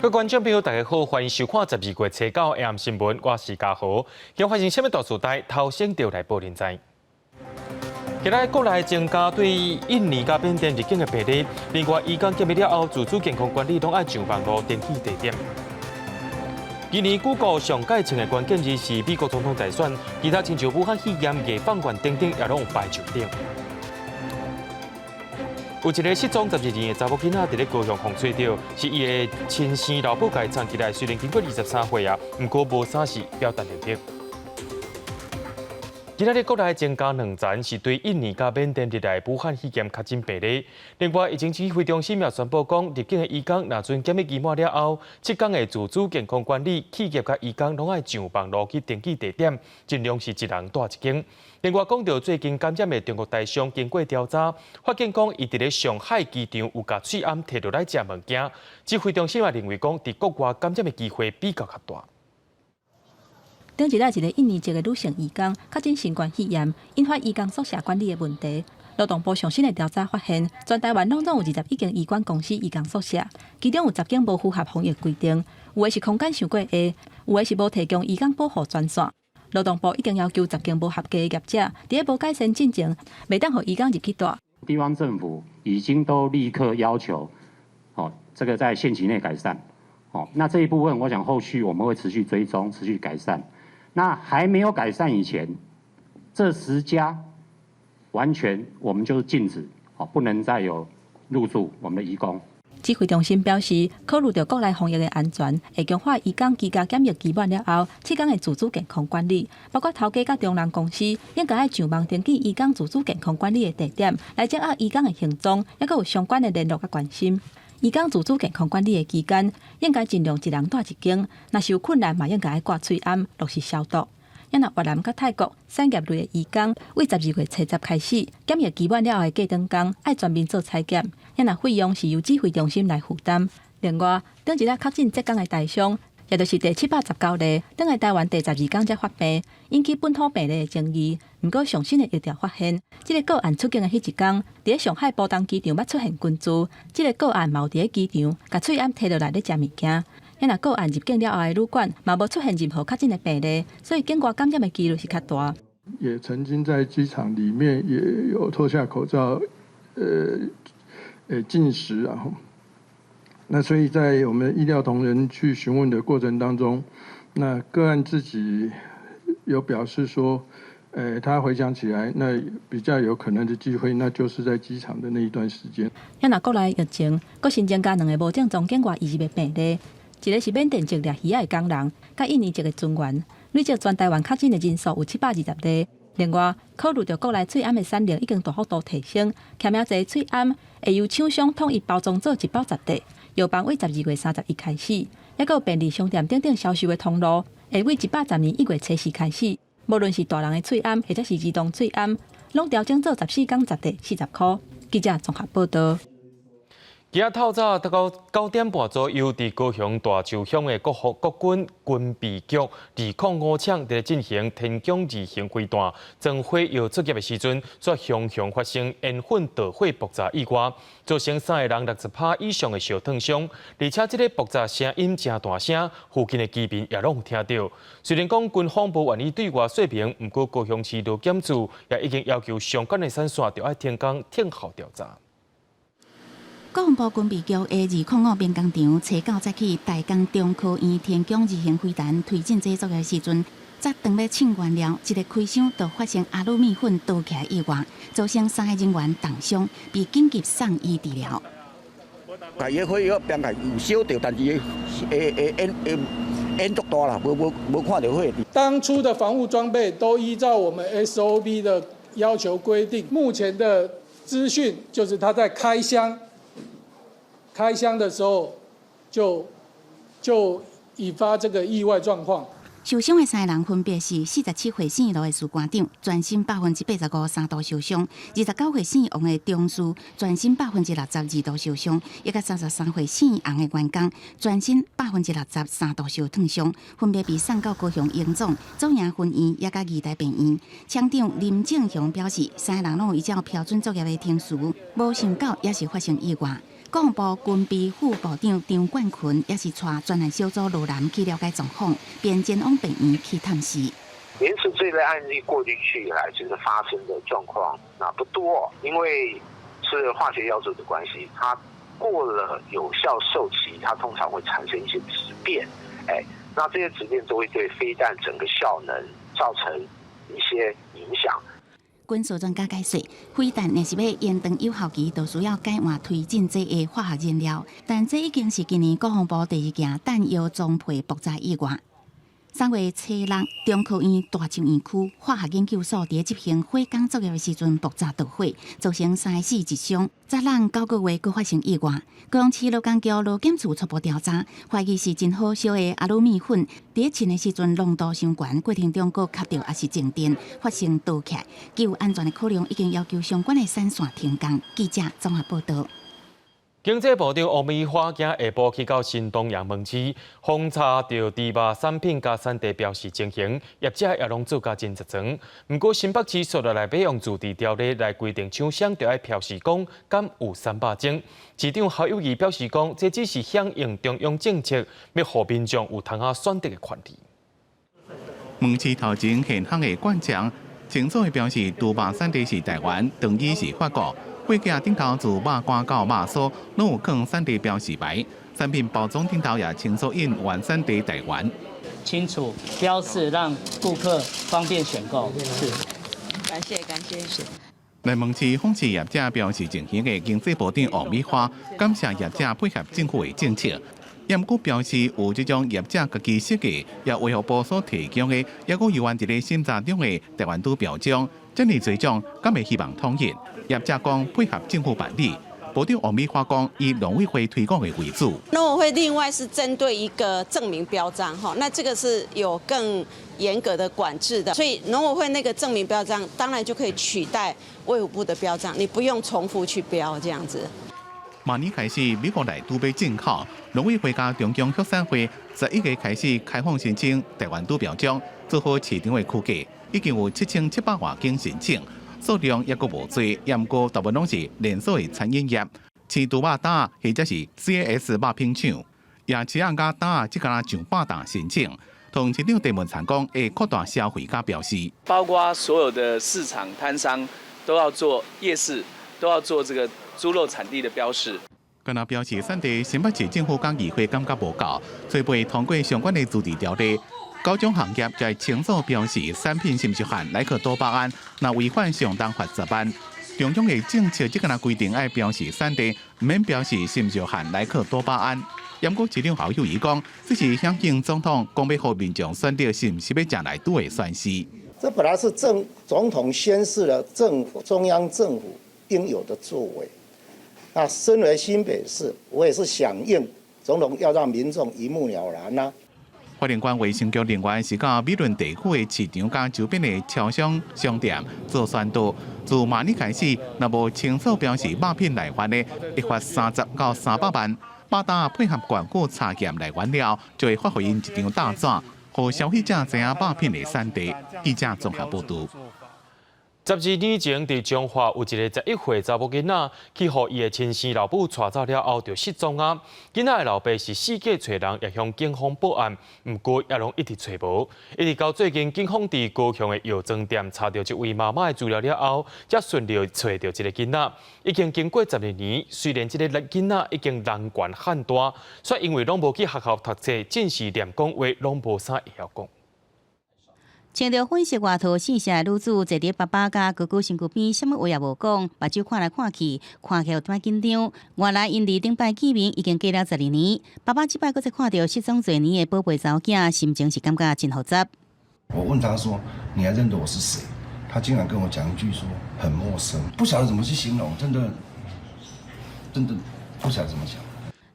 各位观众朋友，大家好，欢迎收看12月初9AM 新闻，我是嘉豪。今发生什么大事代，头先就来报连知。今日国内增加对印尼甲缅甸入境的病例，另外移工检疫了后，自主健康管理拢爱上网络登记地点。今年谷歌上届称的关键字是美国总统大选，其他亲像武汉肺炎、夜放馆等等，也拢有排上顶。有一个失踪12年的查某囡仔，伫咧高雄风吹到，是伊的亲生老母家藏起来。虽然经过23岁啊，不过无啥事表达认得。今日国内增加2件是对印尼甲缅甸入来武汉肺炎确诊病例。另外，疫情指挥中心也宣布讲，入境的移工若准检疫期满了后，7天的自主健康管理，企业甲移工拢爱上网络去登记地点，尽量是一人带一间。另外，讲到最近感染的中国大商，经过调查，发现讲伊伫咧上海机场有甲喙暗摕落来食物件。指挥中心也认为讲，伫国外感染的机会比较较大。顶一日一个印尼籍的女性移工确诊新冠肺炎，引发移工宿舍管理的问题。劳动部上新的调查发现，全台湾拢有21间移管公司移工宿舍，其中有10间无符合防疫规定，有的是空间伤过下，有的是无提供移工保护专线。劳动部已经要求10间无合格的业者，伫咧无改善进前，袂当互移工入去住。地方政府已经都立刻要求，这个在限期内改善，那这一部分我想后续我们会持续追踪、持续改善。那还没有改善以前，这10家完全我们就是禁止，不能再有入住我们的移工。指挥中心表示，考虑到国内防疫的安全，会强化移工居家检疫期满了后7天的自主健康管理，包括头家甲中人公司应该爱上网登记移工自主健康管理的地点，来掌握移工的行踪，也佮有相关的联络甲关心。移工自主健康管理的期间，应该尽量一人带一间，若是有困难嘛，应该爱挂喙暗，落实消毒。也若越南甲泰国产业类的移工，为12月初10开始，检疫期满了后的过长工，爱全面做采检，也若费用是由指挥中心来负担。另外，顶一日确诊浙江的大伤，也就是第719例，等来台湾第12天才发病，引起本土病例的争议。不过，上新的疫调发现，这个个案出境的迄一天，伫上海浦东机场捌出现群聚，这个个案嘛有伫机场，甲喙暗摕落来咧食物件。也若个案入境了后的旅馆，嘛无出现任何确诊的病例，所以境外感染的几率是较大。也曾经在机场里面也有脱下口罩，进食啊。那所以在我们医疗同仁去询问的过程当中，那个案自己有表示说，他回想起来，那比较有可能的机会，那就是在机场的那一段时间。也若国内疫情，佫新增加2个无症状境外移入的病例。一个是缅甸籍掠鱼仔的工人，甲印尼籍的军员，累计全台湾确诊的人数有720例。另外，考虑到国内喙暗的产量已经大幅度提升，欠了一喙暗会由厂商统一包装做1包10袋，药房为12月31开始，也有便利商店等等销售的通路，会为110年1月初4开始。无论是大人的喙暗，或者是儿童喙暗，拢调整做14天10袋40块。记者综合报道。今日透早到9点半左右，伫高雄大树乡的国军军备局205厂在进行天宫2型飞弹装火药作业的时阵，却熊发生烟粉导火爆炸意外，造成3个人60%以上的烧烫伤，而且这个爆炸声音真大声，附近的居民也拢有听到。虽然讲军方无愿意对外说明，不过高雄市路检处也已经要求相关的产线要停工听候调查。国防部军备局的205兵工厂，初9早起大江中科院天宫2型飞弹推进制作的时阵，才当要称原料，一个开箱就发生阿鲁米粉倒起来意外，造成3个人员重伤，被紧急送医治疗。野火药边个有烧到，但是烟足大啦，无看到火。当初的防护装备都依照我们 SOP 的要求规定，目前的资讯就是他在开箱的时候就引发这个意外状况。受伤的3个人分别是47岁姓罗的士官长，全身85%，3度受伤；29岁姓王的中士，全身62%，2度受伤；一个33岁姓洪的员工，全身60%，3度受烫伤，分别被送到高雄荣总、中央分院也甲义大病院。厂长林正雄表示，3个人拢有依照标准作业的程序，无想到也是发生意外。国防部军备副部长张冠群也是带专案小组落南去了解状况，并前往病院去探视。延迟这类案例过滤去以来，其实发生的状况不多，因为是化学药剂的关系，它过了有效受期，它通常会产生一些质变，那这些质变都会对飞弹整个效能造成一些影响。军事专家解说，飞弹若是要延长有效期，就需要改换推进剂的化学燃料，但这已经是今年国防部第一件弹药装配爆炸意外。3月7日，中科院大树园区化学研究所伫执行火工作业的时阵爆炸导火，造成3死1伤。昨日9个月佫发生意外，高雄市劳工局劳检处初步调查，怀疑是真好烧的阿鲁米粉，伫浸的时阵浓度伤悬，过程中佫吸到也是静电，发生倒起来。基于安全的考量，已经要求相关的产线停工。记者综合报道。经济部长王美花今下晡去到新东阳门市，封查到猪肉产品加产地标示情形，业者也拢做甲真实层。不过新北市所来要用自治条例来规定，厂商就要标示讲敢有300种。市长侯友宜表示讲，这只是响应中央政策，要让民众有通下选择的权利。门市头前现行的冠墙，清楚地表示猪肉产地是台湾，等于是法国。货架顶头自肉干到肉酥，拢有放产地标示牌。产品包装顶头也清楚印原产地台湾。清楚标示，让顾客方便选购。是，感谢。来门市访视业者表示情形的经济部长王美花感谢业者配合政府的政策。严阁表示，有这种业者家己设计，也维护部所提供的，也佫有完一个审查中的台湾猪标章，这类罪种敢会希望统一。业者讲配合政府办理，部长王美花讲以农委会推广的为主。农委会另外是针对一个证明标章哈，那这个是有更严格的管制的，所以农委会那个证明标章当然就可以取代卫福部的标章，你不用重复去标这样子。明年开始，美国来猪要进口，农委会加中央畜产会11月开始开放申请台湾猪标章，做好市场的区隔，已经有7700多件申请。数量也阁无多，也毋过大部分拢是连锁的餐饮业，饲猪肉担或者是 CAS 肉品厂，也饲鸭鸭担即敢若上百担申请。同市长陈文灿讲，会扩大消费甲标示，包括所有的市场摊商都要做夜市，都要做这个猪肉产地的标示。敢若标示产地，新北市政府甲议会感觉无够，所以未通过相关的自治条例。高种行业在清楚标示产品是毋是含莱克多巴胺，若违反相当罚10万。中央的政策即个规定爱标示产地，唔免标示是毋是含莱克多巴胺。严国市长侯友宜讲，这是响应总统讲要互民众选择是毋是要食来猪的宣示。这本来是总统宣示了中央政府应有的作为。那身为新北市，我也是响应总统要让民众一目了然啊。花莲县卫生局人员是到美仑地区的市场甲周边的超商商店做宣导，自明年开始，若无清楚标示肉品来源的，会罚30到300万。肉担配合管顾查验来源了，就会发回因一张大纸，互消费者知影肉品的产地。记者综合报道。12年前，伫中华有一个11岁查某囡仔，去互伊的亲生老母带走了后，就失踪啊。囡仔的老爸是四界找人，也向警方报案，不过也拢一直找无。一直到最近，警方伫高雄的药妆店查到这位妈妈的资料了后，才顺利找到这个囡仔。已经经过12年，虽然这个囡仔已经人悬汉大，却因为拢无去学校读册，正是念讲话拢无啥会晓讲。穿着粉色外套4岁的女子坐伫爸爸甲哥哥身躯边，什么话也无讲，目睭看来看去，看起来有点紧张。原来因伫顶摆见面已经过了12年，爸爸这摆搁再看到失踪多年的宝贝查某囝，心情是感觉真复杂。我问他说：“你还认得我是谁？”他竟然跟我讲一句说：“很陌生。”不晓得怎么去形容，真的不晓得怎么讲。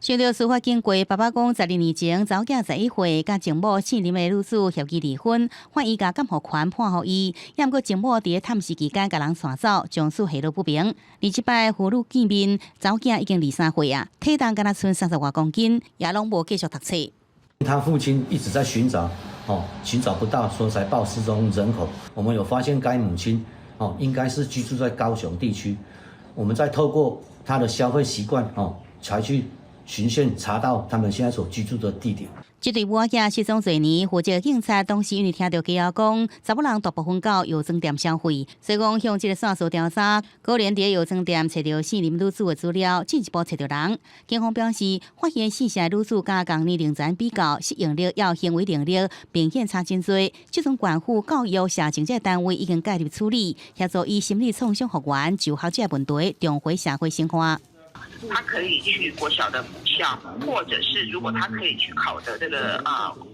想到司法经过，爸爸讲12年前，查某囝11岁，甲前某姓林的女子协议离婚，换伊甲监护权判予伊，也毋过前某伫探视期间甲人带走，从此下落不明。而即摆父女见面，查某囝已经23岁啊，体重敢若剩30多公斤，也拢无继续读册。他父亲一直在寻找，寻找不到，所以才报失踪人口。我们有发现该母亲，应该是居住在高雄地区。我们再透过他的消费习惯，才去循线查到他们现在所居住的地点。这对母仔失踪多年，负责警察当时因为听到家讲，查某人大部分到药妆店消费，所以讲向这个线索调查，果然伫药妆店找到4名女子的资料，进一步找到人。警方表示，发现4名女子甲共年龄层比较，适应力要行为能力明显差真多。这种管护教育社政这单位已经介入处理，协助以心理创伤复原就学这问题，重回社会生活。他可以去国小的母校，或者是如果他可以去考的这个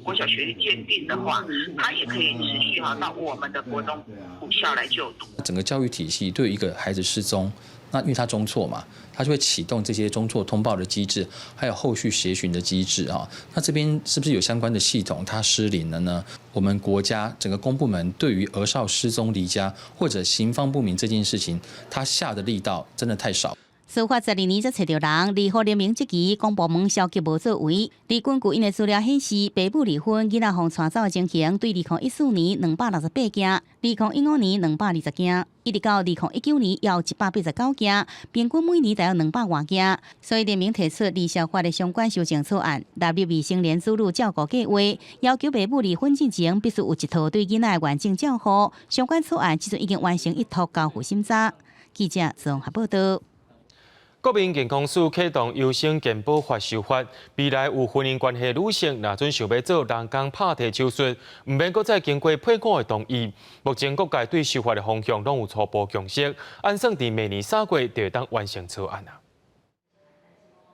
国小学历鉴定的话，他也可以持续到我们的国中母校来就读。整个教育体系对于一个孩子失踪，那因为他中辍嘛，他就会启动这些中辍通报的机制，还有后续协寻的机制啊。那这边是不是有相关的系统它失灵了呢？我们国家整个公部门对于儿少失踪离家或者行方不明这件事情，他下的力道真的太少。司法12年才找到人，离婚联名这期公部门消极无作为。离根据因的资料显示，爸母离婚，囡仔互带走的情形，对2014年268件，2015年220件，一直到2019年要189件，平均每年大约200多件。所以联名提出离小法的相关修正草案，纳入未成年子女照顾计划，要求爸母离婚之前必须有一套对囡仔的完整照护。相关草案即阵已经完成一套交付审查。记者综合报道。国民健康署启动优先健保法修法，未来有婚姻关系女性，若准想要做人工拍替手术，唔免搁再经过配偶的同意。目前各界对修法的方向拢有初步共识，按算伫明年3月就会当完成草案啊。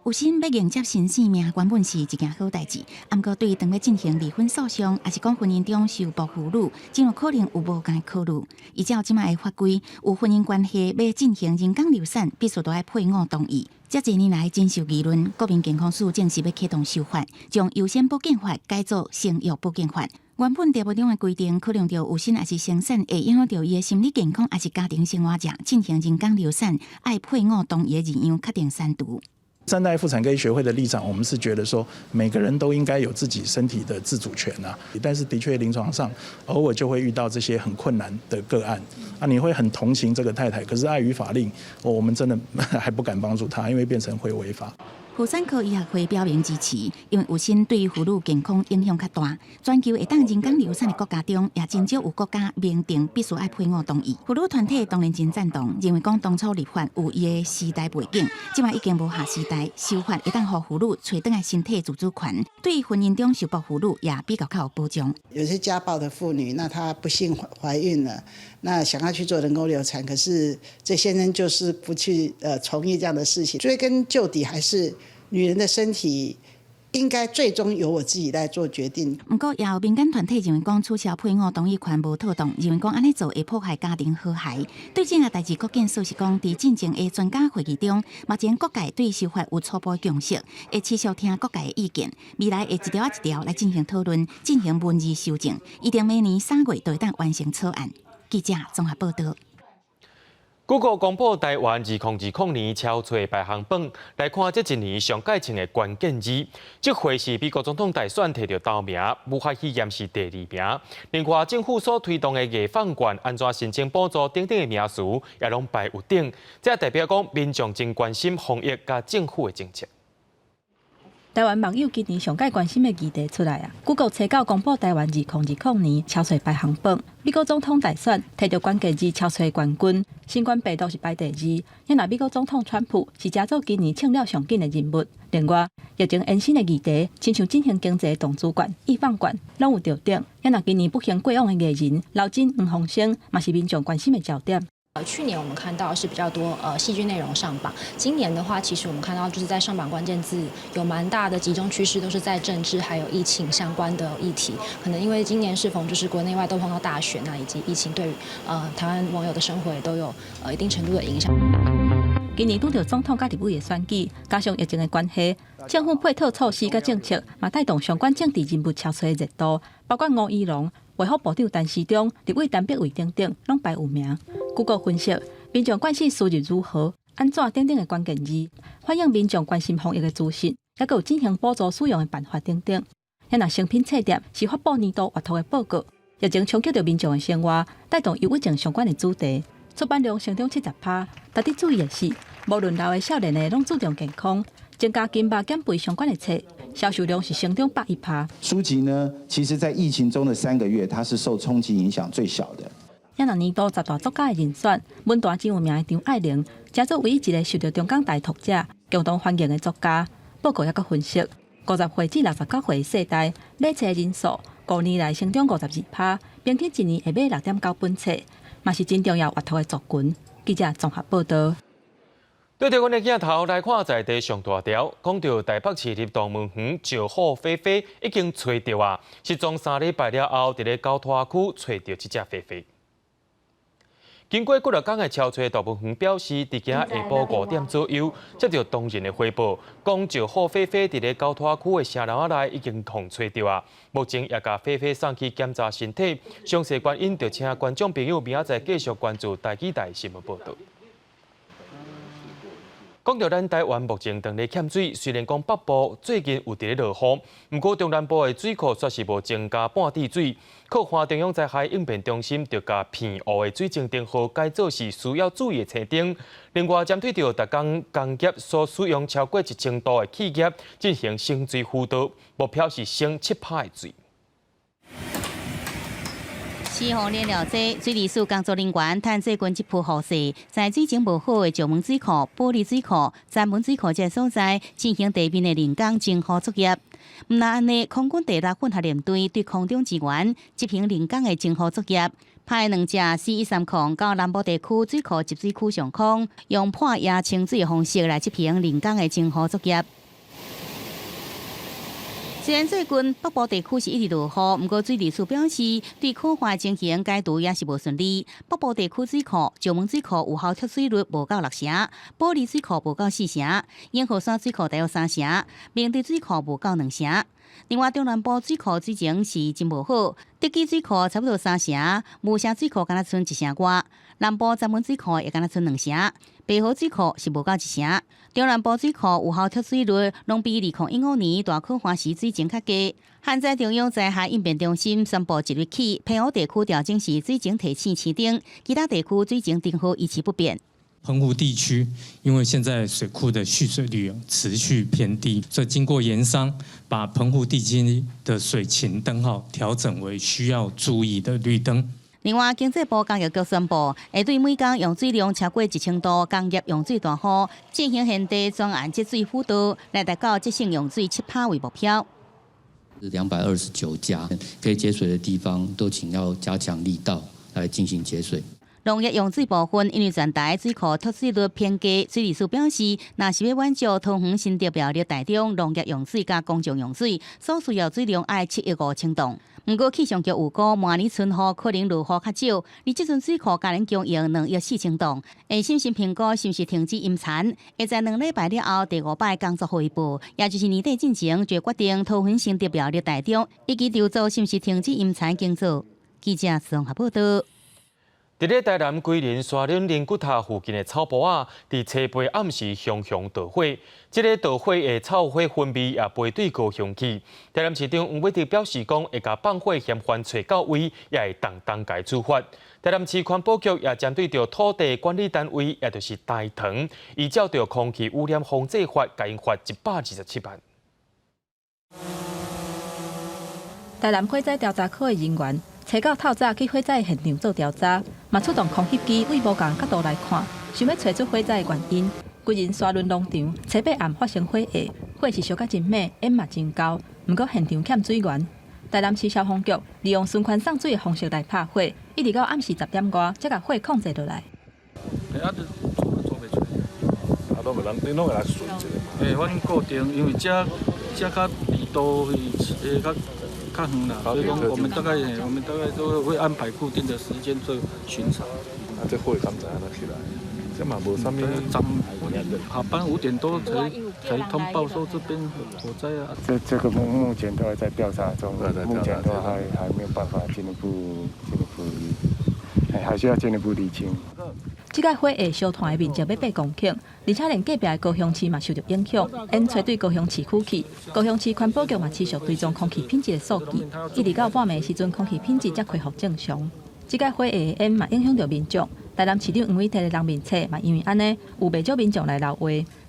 有心要迎接新生命，原本是一件好代志。不过，对当要进行离婚诉讼，还是讲婚姻中受保护女，真有可能有无该考虑。依照即卖的法规，有婚姻关系要进行人工流产，必须都要配偶同意。这几年来真受议论，国民健康署正式要启动修法，将优先保健法改做生育保健法。原本条目中的规定，可能着有心还是生产，会影响到伊的心理健康，还是家庭生活上进行人工流产，爱配偶同意的人样确定删除。站在妇产科医学会的立场，我们是觉得说，每个人都应该有自己身体的自主权啊。但是的确，临床上偶尔就会遇到这些很困难的个案啊，你会很同情这个太太，可是碍于法令，我们真的还不敢帮助她，因为变成会违法。妇产科医学会表明支持，因为有心对于妇女健康影响较大。全球会当人工流产的国家中，也真少有国家明定必须爱配偶同意。妇女团体当然真赞同，认为讲当初立法有伊的时代背景，即卖已经无下时代，修法会当让妇女找回来身体自主权，对于婚姻中受暴妇女也比较有保障。有些家暴的妇女，那她不幸怀孕了，那想要去做人工流产，可是这先生就是不去从事这样的事情，追根究底还是女人的身体应该最终由我自己来做决定。不过，也有民间团体认为讲取消配偶同意权无妥当，认为讲安尼做会破坏家庭和谐。对这个代志，国健署是讲，在进前的专家会议中，目前各界对修法有初步共识，会持续听各界的意见，未来会一条一条来进行讨论，进行文字修正，一定明年3月就会当完成草案。记者综合报道。谷歌公布台湾2020年超出排行榜，来看这一年上届称的关键字。这回是美国总统大选摕到头名，武汉肺炎是第2名。另外，政府所推动的艺放券、安怎申请补助等等的名词，也拢排有顶。这代表讲民众真关心防疫甲政府的政策。台湾网友今年上届关心的议题出来啊！谷歌查到公布台湾2020年超出排行榜，美国总统大选摕到关键字超出冠军，新冠病毒是排第2。也那美国总统川普是加州今年抢了上紧的人物。另外，疫情延伸的议题，亲像振兴经济动资券、易放券，拢有着顶。也那今年不幸过往的艺人刘真、黄鸿升，嘛是民众关心的焦点。去年我们看到是比较多戏剧内容上榜，今年的话，其实我们看到就是在上榜关键字有蛮大的集中趋势，都是在政治还有疫情相关的议题。可能因为今年适逢就是国内外都碰到大选啊，以及疫情对于台湾网友的生活也都有一定程度的影响。今年拄到总统甲立委的选举，加上疫情的关系，政府配套措施甲政策嘛带动相关政治人物超出的热度，包括吴怡农、卫福部长陈时中、立委陈柏惟等等，拢排有名。谷歌分析，民众关心收入如何、安怎等等的关键字，反映民众关心防疫的资讯，也有进行补助使用的办法等等。也那食品册店是发布年度阅读的报告，疫情冲击到民众的生活，带动忧郁症相关的主题。出版量成长70%，值得注意的是，无论老的少年的拢注重健康，增加金肉减肥相关的册，销售量是成长101%。书籍呢，其实在疫情中的3个月，它是受冲击影响最小的。也若年度10大作家的人选，文坛真有名的张爱玲，加做唯一一个受到中港大读者共同欢迎的作家。报告也佮分析，50岁至69岁的世代买册的人数，5年来成长52%，平均一年会买6.9本册，嘛是真重要活头的族群。记者综合报道。对着阮的镜头来看，在地上大条，讲到台北市立动物园石虎狒狒已经找到啊，失踪3礼拜了后，伫咧高拖区找到这只狒狒。经过几日天的敲找，动物园表示，伫今下晡5点左右，接到当人的汇报，讲石虎狒狒伫咧高拖区的城楼内已经互找到啊。目前也甲狒狒送去检查身体，详细原因就请观众朋友明仔载继续关注台记台新闻报道。讲到咱台湾目前当咧欠水，虽然讲北部最近有伫咧落雨，不过中南部的水库却是无增加半滴水。靠华中央灾害应变中心就甲偏污的水情灯号改造是需要注意的青灯。另外，针对着逐工工业所使用超过1000度的企业进行省水辅导，目标是省7%的水。气候了了解，水利署工作人员探做近1铺雨势，在水情无好的石门水库、玻璃水库、闸门水库这所在进行地面的人工净化作业。毋但安尼，空军第6混合连队对空中支援执行人工的净化作业，派2只 C130到南部地区水库集水区上空，用破压清水的方式来执行人工的净化作业。虽然最近北部地区是一直落雨，不过水利署表示，对可化情形解读也是无顺利。北部地区水库、石门水库有效脱水率无到6成，玻璃水库无到4成，永和山水库大约3成，明地水库无到2成。另外，中南部水库水情是真无好，德基水库差不多3成，木城水库敢若剩1成外，南部闸门水库也敢若剩2成，北河水库是无到1成。中南部水库有效脱水率拢比2015年大可花时水情较低。现在中央灾害应变中心宣布，1日起，澎湖地区调整时水情提醒起灯，其他地区水情灯号一持不变。澎湖地区因为现在水库的蓄水率持续偏低，所以经过研商，把澎湖地区的水情灯号调整为需要注意的绿灯。另外，经济部工业局宣布，会对每工用水量超过1000度工业用水大户进行现地专案节水辅导，来达到节省用水7%为目标。229家可以节水的地方，都请要加强力道来进行节水。农业用水部分，因为全台水库脱水率偏低，水利署表示，若是要挽救桃园新竹苗栗台中农业用水甲公众用水，所需要水量爱7亿5千吨。不过气象局有估，明年春雨可能落雨较少，而这阵水库加能供应2亿4千吨。会审慎评估是毋是停止引产，会在2礼拜了后第5摆工作汇报，也就是年底进前就决定桃园新竹苗栗台中以及筹组是毋是停止引产工作。记者综合报道。伫咧台南桂林沙仑灵骨塔附近的草坡啊，伫车背暗时熊熊导火，这个导火的草火分泌也飞对高雄去。台南市长黄伟哲表示讲，会甲放火嫌犯找到位，也会当该处罚。台南市环保局也针对着土地管理单位，也就是大唐，依照着空气污染防治法，甲因罚127万。台南火灾调查科的人员。找到透早去火灾现场做调查，嘛出动空翕机为无共角度来看，想要找出火灾的原因。桂林沙仑农场车尾暗发生火下，火是烧甲真猛，烟嘛真高，不过现场欠水源。台南市消防局利用循环送水的方式来拍火，一直到暗时10点外，才把火控制落来。拢会人，拢会来顺一个。阮固定，因为这较离岛较远啦，所以讲我们大概都会安排固定的时间做巡查。啊，这火刚才安那起来，这嘛无啥物。下班5点多才通报说这边火灾啊。这个目前都还在调查中，目前都还没有办法进一步，还需要进一步厘清。这个火下烧炭的面积要8公顷，而且连隔壁的高雄市嘛受到影响，因吹对高雄市区去。高雄市环保局嘛持续追踪空气品质的数据，一直到半暝时阵，空气品质才恢复正常。这个火下的烟嘛影响到民众，台南市长黄伟哲的人面册嘛因为安尼，有袂少民众来留话。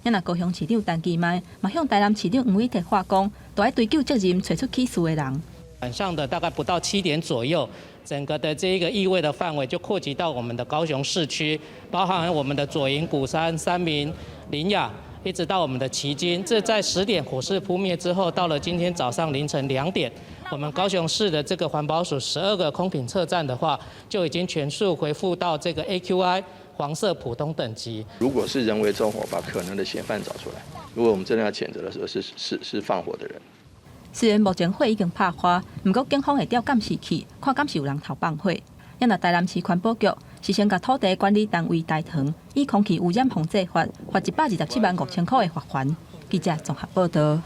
也那高雄市长陈其迈嘛向台南市长吴依摕话讲，都要追究责任，找出起诉的人。晚上的大概不到7点左右，整个的这一个异味的范围就扩及到我们的高雄市区，包含我们的左营、鼓山、三民、林雅，一直到我们的旗津。这在10点火势扑灭之后，到了今天早上凌晨2点，我们高雄市的这个环保署12个空品测站的话，就已经全数恢复到这个 AQI 黄色普通等级。如果是人为纵火，把可能的嫌犯找出来，如果我们真的要谴责的时候，是放火的人。虽然目前火已经拍花，不过警方会调监视器，看敢是有人偷放火。也那台南市环保局是先甲土地管理单位台糖以空气污染防治法罚127万5千块的罚款。记者综合报道。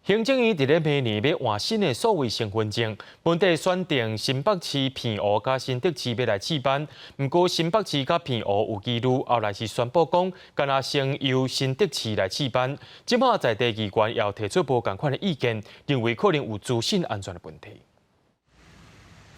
行政院伫咧明年要换新的数位身份证，本地选定新北市、平湖甲新竹市要来试办。不过新北市甲平湖有记录，后来是宣布讲，干那先由新竹市来试办。即马在地机关也提出无共款的意见，认为可能有资讯安全的问题。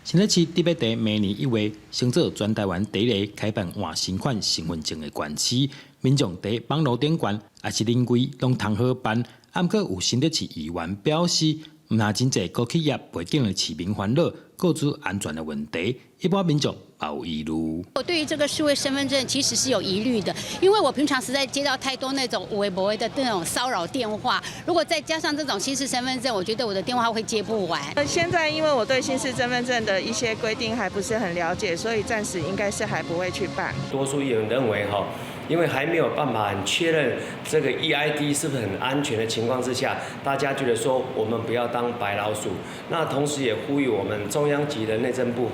新北市特别在明年1月，升做全台湾第一个开办换新款身份证的县市，民众在网络顶悬也是认为拢通好办。暗过有新竹市议员表示，唔那真济各企业背景的市民烦恼，各自安全的问题，一般民众也有疑虑。我对于这个数位身份证其实是有疑虑的，因为我平常实在接到太多那种无微不微的那种骚扰电话，如果再加上这种新式身份证，我觉得我的电话会接不完。现在因为我对新式身份证的一些规定还不是很了解，所以暂时应该是还不会去办。多数议员认为因为还没有办法很确认这个 EID 是不是很安全的情况之下，大家觉得说我们不要当白老鼠。那同时也呼吁我们中央级的内政部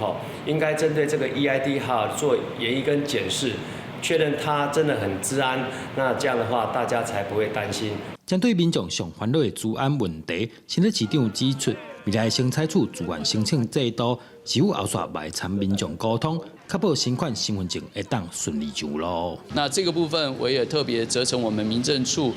应该针对这个 EID 做研议跟检视，确认它真的很治安。那这样的话，大家才不会担心。针对民众上烦恼的治安问题，新竹市长指出，未来先采取自愿申请制度，是否后续来参民众沟通，确保新款身份证会当顺利上路。那这个部分，我也特别责成我们民政处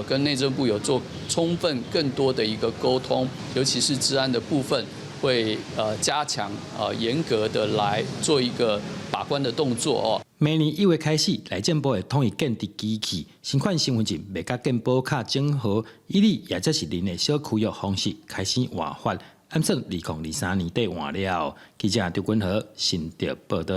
跟内政部有做充分更多的一个沟通，尤其是治安的部分，会加强严格的来做一个把关的动作明年1月开始，内政部会统一建立机器，新款身份证未甲健保卡整合，以你也则是您的小区域方式开始换发，按算2023年底换了。记者刘君和新竹报道。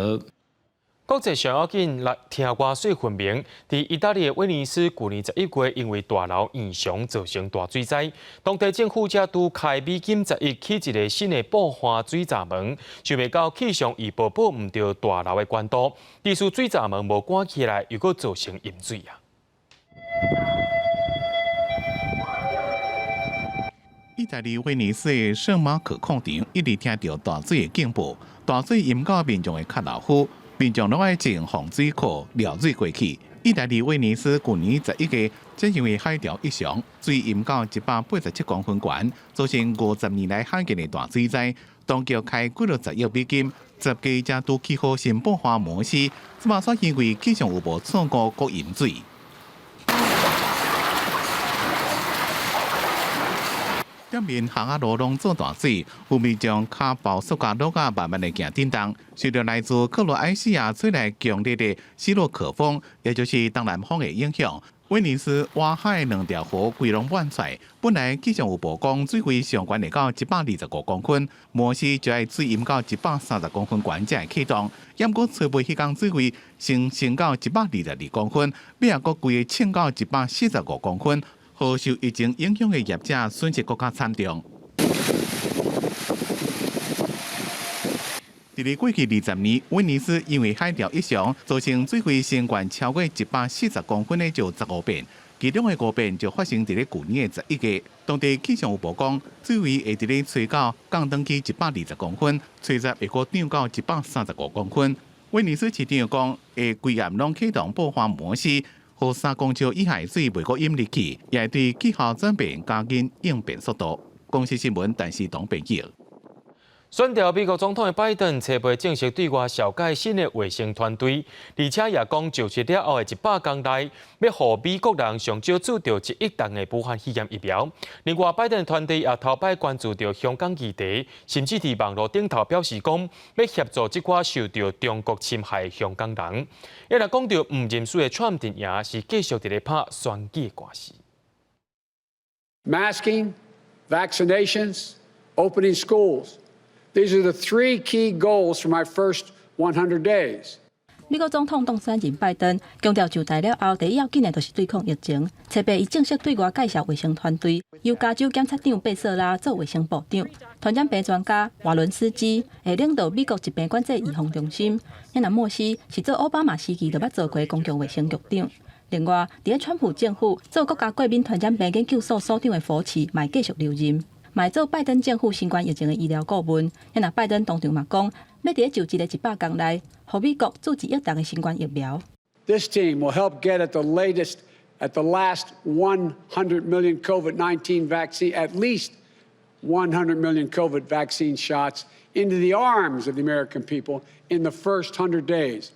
国际上要紧来听歌水分明，伫意大利的威尼斯，去年11月因为大楼异常造成大水灾，当地政府才拄开美金10亿起一个新的爆花水闸门，想袂到气象预报报唔到大楼的关度，于是水闸门无关起来，又搁造成淹水啊！意大利威尼斯的圣马可矿场一直听到大水的警报，大水淹到民众的脚老虎。民众拢爱进防水库撩水过去。意大利威尼斯去年11月，正因为海潮异常，水淹到187公分悬，造成50年来罕见的大水灾。当局开几了10亿美金，十家才拄起好新爆发模式，即马煞因为气象预报错误搁淹水。店面巷仔路拢做大水，有民众脚包塑胶落啊，慢慢地行振动。随着来自克罗埃西亚吹来强烈的西洛可风，也就是东南风的影响，威尼斯外海2条河规拢满载。本来气象预报讲水位上悬会到125公分，模式就要水淹到130公分悬才会启动。不过吹背迄天水位升到122公分，尾也搁规个升到145公分。何受疫情影响的业者损失更加惨重。在过去20年，威尼斯因为海潮异常，造成水位升悬超过140公分的就15遍，其中的5遍就发生在去年的11月。当地气象预报讲，水位会在咧吹到降登去120公分，吹入会搁涨到135公分。威尼斯市长讲，会规暗拢启动爆发模式。和3公尺以下水袂搁淹入去，也会对气候转变加紧应变速度。公司新闻，但是董北记。选调美国总统的拜登，初步正式对外召开新的卫生团队，而且也讲就职了后的100天内，要让美国人上少注到1亿吨的武汉肺炎疫苗。另外，拜登的团队也头摆关注到香港议题，甚至伫网络顶头表示讲，要协助这寡受到中国侵害的香港人。也来讲到唔认输的川普阵营是继续伫咧拍选举的官司。Masking, vaccinations, opening schools. These are the 3 key goals for my first 100 days. 美国总统当选人拜登强调就台了后，第一要紧的就是对抗疫情。初八，伊正式对外介绍卫生团队，由加州检察长贝瑟拉做卫生部长，传染病专家瓦伦斯基会领导美国疾病管制预防中心。那莫西是做奥巴马时期就捌做过公共卫生局长。另外，伫川普政府做国家国民传染病研究所所长的福奇，嘛继续留任。卖做拜登政府新冠疫情的医疗顾问，那拜登当场嘛讲，要伫就职的100天内，互美国注1亿吨的新冠疫苗。This team will help get at the last 100 million COVID-19 vaccine, at least 100 million COVID vaccine shots into the arms of the American people in the first 100 days.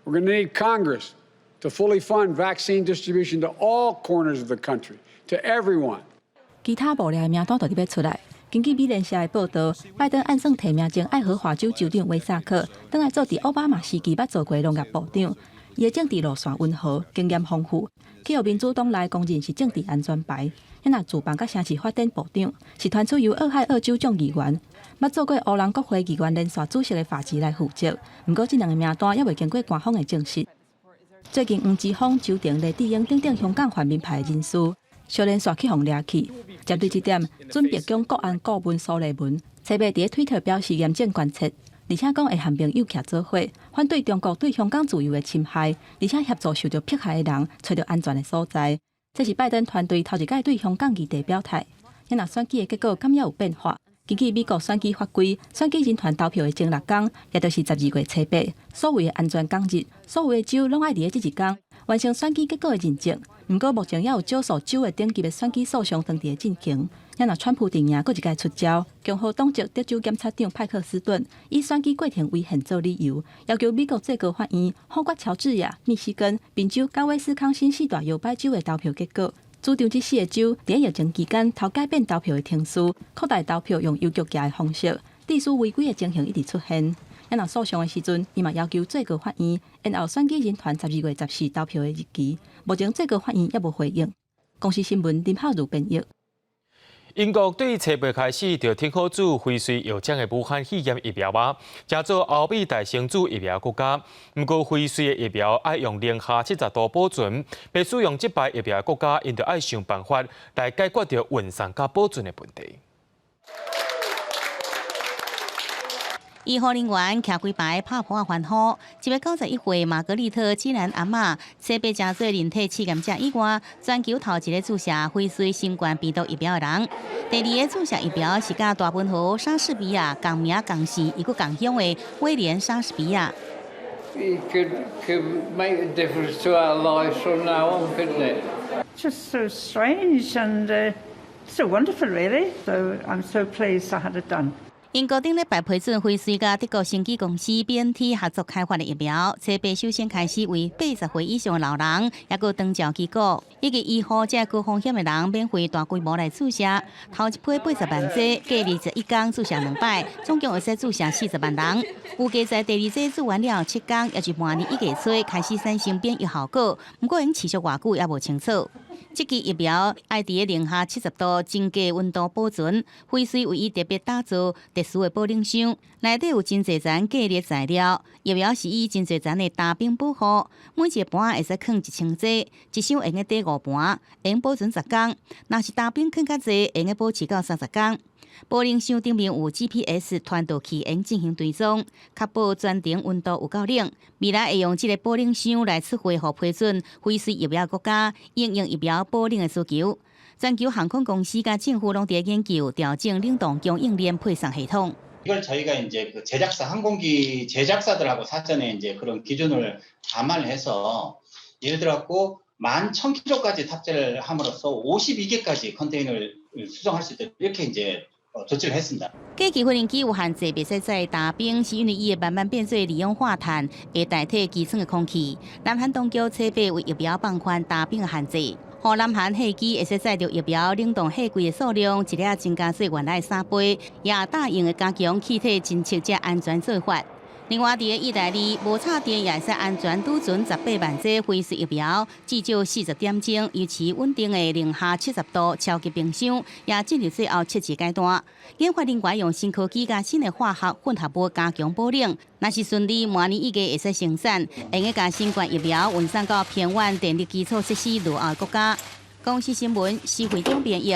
We're going to need Congress to fully fund vaccine distribution to all corners of the country, to everyone. 其他幕僚的名單就要出來。根據美聯社的報道，拜登按算提名前愛荷華州州長威薩克，等來做佇奧巴馬時期捌做過農業部長。伊的政治路線溫和，經驗豐富，去互民主黨內公認是政治安全牌。那主辦甲城市發展部長是傳出由俄亥俄州眾議員，捌做過烏蘭國會議員連續主席的法治來負責。不過，這兩個名單也未經過官方的證實。最近黃之鋒、周庭、黎智英等等香港泛民派的人士。小連續去互掠去，針對這點，準備將國安顧問蘇利文初八喺推特表示嚴正關切，而且講會和朋友徛做伙，反對中國對香港自由的侵害，而且協助受到迫害的人找到安全的所在。這是拜登團隊頭一屆對香港議題表態。因若選舉的結果敢也有變化，根據美國選舉法規，選舉人團投票的前6天，也就是12月初八，所謂的安全港日，所有的州攏愛伫這一天完成選舉結果的認證。不過，目前也有少數州的頂級的選舉訴訟當地進行。也若川普陣營閣一屆出招，共和黨籍德州檢察長派克斯頓以選舉過程危險做理由，要求美國最高法院否決喬治亞、密西根、賓州、加威斯康辛4大搖擺州的投票結果。主張這4個州在疫情期間偷改變投票的程序，擴大投票用郵局寄的方式，秩序違規的情形一直出現。也若訴訟的時陣，伊嘛要求最高法院延後選舉人團12月14投票的日期。目前最高法院也無回應。公司新聞林浩如編譯。英國對初八開始就聽好注輝瑞藥廠的武漢肺炎疫苗吧，加做歐美大生主疫苗國家。不過輝瑞的疫苗愛用零下70度保存，被使用這排疫苗的國家，因就愛想辦法來解決掉運送加保存的問題。醫護人員騎幾排拍破歡呼。191歲瑪格麗特既然阿嬷，初八正做人體試驗者以外，全球頭一個注射輝瑞新冠病毒疫苗的人。第二個注射疫苗是甲大本河莎士比亞同名同姓伊佫同鄉的威廉莎士比亞。It could make a difference to our lives from now on, couldn't it? Just so strange and so wonderful, really. So I'm so pleased I had it done. 英國頂禮拜批准輝瑞甲德國生技公司 BNT 合作開發的疫苗，初八首先開始為80歲以上的老人，也個長照機構，以及醫護這高風險的人免費大規模來注射。頭一批80萬劑，隔21天注射2擺，總共會使注射40萬人。預計在第二劑注完了7天，也就是明年1月初開始產生變異效果，不過因持續偌久也無清楚。這支疫苗愛佇零下70度真低溫度保存，輝瑞為伊特別打造特殊的保冷箱，內底有真濟層隔熱材料。疫苗是以真濟層的大瓶保護，每一個盤會使放1000劑，一箱會用抵5盤，會用保存10天。若是大瓶放較濟，會用保持到30天。保冷箱頂面有 GPS 傳導器，用進行追蹤，確保全程溫度有夠冷。未來會用這個保冷箱來測繪和批准輝瑞疫苗國家應用疫苗保冷的需求。全球航空公司甲政府攏在研究調整冷凍供應鏈配送系統。 이걸 저희가 이제 그 제작사 항공기 제작사들하고 사전에 이제 그런 기준을 감안을 해서 예를 들어갖고 11,000kg까지 탑재를 함으로써 52개까지 컨테이너를 수정할 수 있도록 이렇게 이제 조치를 했습니다.计机发电机有限制，袂使再打冰，是因为伊会慢慢变做二氧化碳，会代替基层的空气。南韩当局测备为疫苗放宽打冰的限制，互南韩飞机会使载着疫苗冷冻货柜的数量，一日增加至原来3倍，也答应会加强气体侦测者安全做法。另外，伫个意大利，无插电也会使安全储存18万剂辉瑞疫苗，至少40点钟，尤其稳定的零下70度超级冰箱，也进入最后测试阶段。研发人员用新科技加新的化学混合物加强保冷，若是顺利，明年预计会使生产，会用将新冠疫苗运送到偏远电力基础设施落后国家。公司新闻，施慧中编译。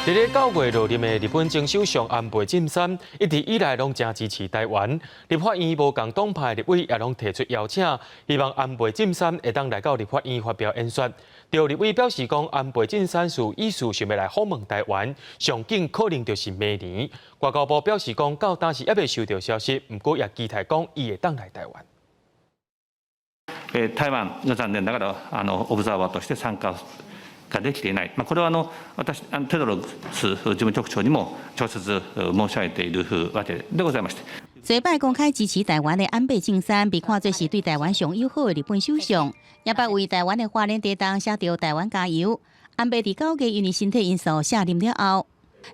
伫咧9月落任的日本前首相安倍晋三，一直以来拢真支持台湾。立法院无共党派立委也拢提出邀请，希望安倍晋三会当来到立法院发表演说。有立委表示讲，安倍晋三是意思想要来访问台湾，上紧可能就是明年。外交部表示讲，到当时还未收到消息，不过也期待讲伊会当来台湾。台湾の残念ながらオブザーバーとして参加ができていない、これは私テドロス事務局長にも直接申し上げているわけでございまして。最摆公开支持台湾的安倍晋三被看作是对台湾上友好的日本首相，也把为台湾的花莲地档写着台湾加油。安倍伫9月因为身体因素卸任了后，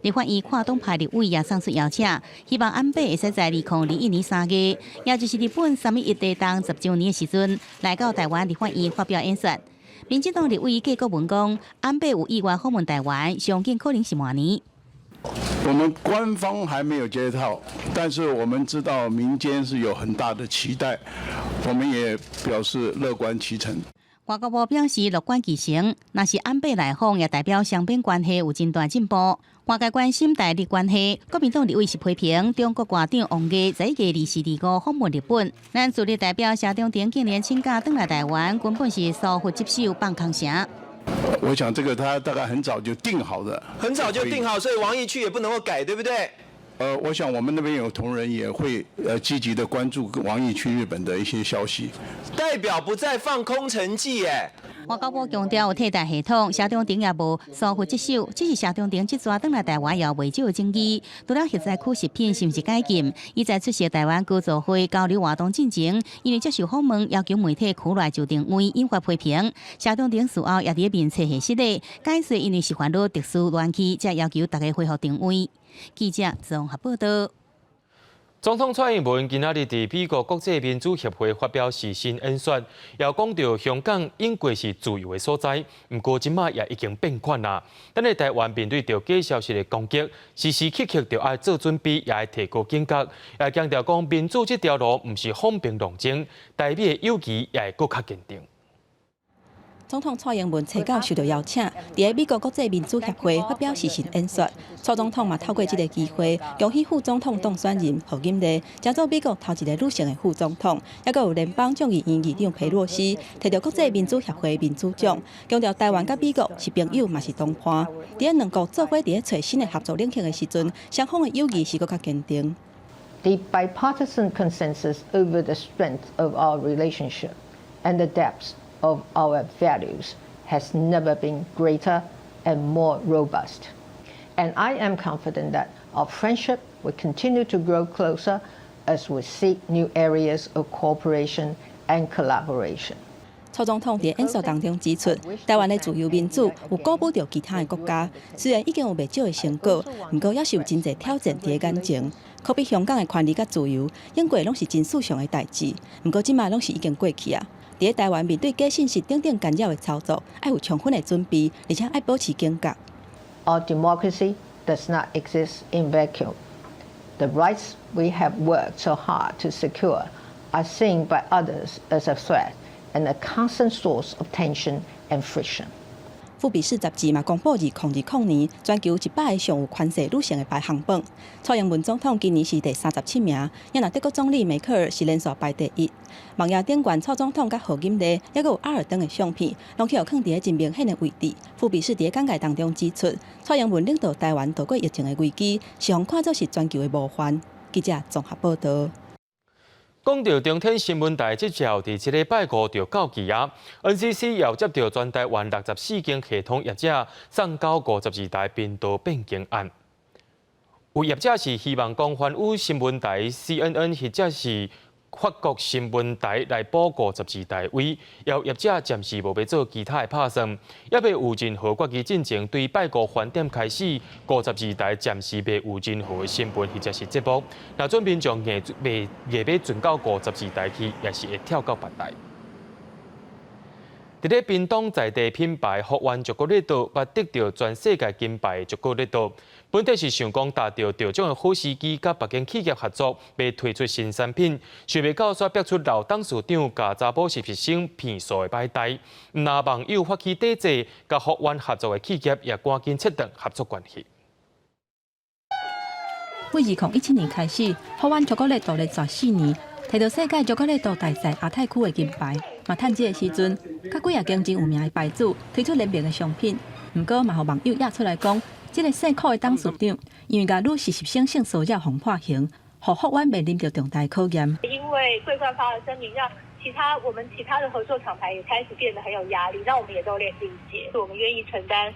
立法院跨党派立委也送出邀请，希望安倍会使在2021年3月，也就是日本3.1地档10周年的时阵，来到台湾立法院发表演说。民进党立委郭国文讲，安倍有意愿访问台湾，上紧可能是明年。我们官方还没有接套，但是我们知道民间是有很大的期待，我们也表示乐观其成。外交部表示乐观其成，若是安倍来访，也代表双边关系有真大进步。外界关心台日关系，国民党立委是批评中国外长王毅在1月24、25访问日本，咱驻日代表谢长廷竟然请假返来台湾，根本是疏忽接手放空城。我想这个他大概很早就定好的，很早就定好，所以王毅去也不能够改，对不对？我想我们那边有同仁也会积极的关注王毅去日本的一些消息。代表不再放空城计耶。外交部强调有替代系统，谢长廷也无疏忽接手，只是谢长廷这抓返来台湾也未少争议。除了核灾区食品是毋是解禁，伊在出席台湾高座会交流活动进前，因为接受访问要求媒体区内就定位，引发批评。谢长廷事后也伫面册下室内解释，因为是烦恼特殊乱气，才要求大家恢复定位。记者综合报道。总统蔡英文今仔日伫美国国际民主协会发表施新演说，也讲到香港应该是自由的所在，不过即马也已经变款啦。咱的台湾面对着假消息的攻击，时时刻刻就爱做准备，也爱提高警觉，也强调讲民主这条路不是风平浪静，台美的友谊也会更加坚定。总统蔡英文初九受到邀请，伫美国国际民主协会发表施行演说。蔡总统嘛透过这个机会，恭喜副总统当选人侯锦丽，加做美国头一个女性的副总统，也佮有联邦众议院议长佩洛西，摕到国际民主协会民主奖，强调台湾佮美国是朋友嘛是同伴。伫两国做伙伫找新的合作领域的时阵，双方的友谊是更加坚定。The bipartisan consensus over the strength of our relationship and the depth of our values has never been greater and more robust. And I am confident that our friendship will continue to grow closer as we seek new areas of cooperation and collaboration. 蔡总统伫演说当中指出，台湾的自由民主有鼓舞着其他的国家，虽然已经有袂少的成果，不过也是有真侪挑战伫眼前。可比香港的权利甲自由，英国拢是真世上的代志，不过即马拢是已经过去啊。伫台湾面对假信息等等干扰的操作，要有充分的准备，而且要保持警觉。Our democracy does not exist in vacuum. The rights we have worked so hard to secure are seen by others as a threat and a constant source of tension and friction. 富比士杂志嘛公布2020年全球100个上有权势女性的排行榜，蔡英文总统今年是第37名，也那德国总理梅克尔是连续排第1。网页顶悬蔡总统甲侯锦丽，还有阿尔登的相片，拢去有放伫真明显的位置。富比士伫简介当中指出，蔡英文领导台湾度过疫情的危机，是互看作是全球的模范。记者综合报道。讲到中天新闻台即朝伫即礼拜五就到期啊 ，NCC 要接到全台湾64间系统业者送交52台频道变更案。有业者是希望讲反乌新闻台 CNN 或者是法国新闻台来补52台位，要业者暂时无要做其他的拍算，也未有任何决议进程。对拜五饭点开始，52台暂时未有任何的新闻或者是节目。那准民众硬要转到52台去，也是会跳到别台。伫咧屏东在地品牌福源巧克力豆，捌得到全世界金牌巧克力豆。本地是想讲达到调种的好时机，甲别间企业合作，要推出新产品。想袂到煞逼出老董事长甲查某实习生骗术的歹代，那网友发起抵制，甲福源合作的企业也赶紧切断合作关系。自2017年开始，福源巧克力豆咧14年，摕到世界巧克力豆大赛亚太区的金牌。嘛，趁这个时阵，甲几啊间真有名的牌子推出联名的商品。毋过，嘛，互网友也出来讲，这个姓柯的董事长，因为甲女实习生性骚扰红判刑，互福源面临着重大考验。因为桂冠发了声明，让我们其他的合作厂牌也开始变得很有压力，那我们也都理解，我们愿意承担